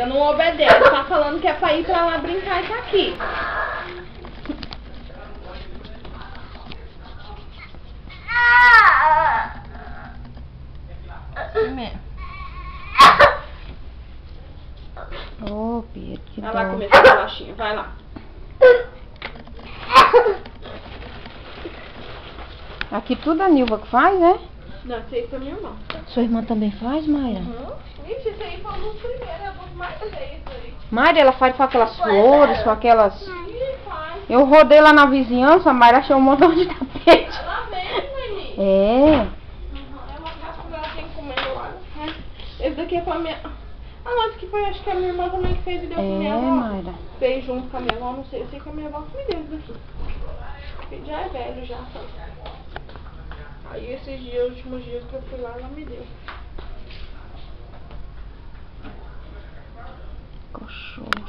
Mayra, não obedece. Tá falando que é pra ir pra lá brincar e tá aqui. Ô, Pedro, que Ela vai dó. comer essa bolachinha, vai lá. Aqui tudo a Nilva que faz, né? Não, isso aí foi minha irmã. Sua irmã também faz, Mayra? Ixi, isso aí foi um dos primeiros, é um dos mais feios aí. Mayra, ela faz com aquelas flores, com aquelas... Ih, faz. Eu rodei lá na vizinhança, a Mayra achou um montão de tapete. Ela vem, Maninha. É. Ela faz quando ela tem comendo lá. Esse daqui é pra minha... Ah, não, esse aqui foi, acho que a minha irmã também que fez e deu pra minha avó. Mayra. Fez junto com a minha avó, não sei. Eu sei que a minha avó que me deu esse daqui. Porque já é velho, já. Aí esses dias, os últimos dias que eu fui lá, ela me deu. Cachorro.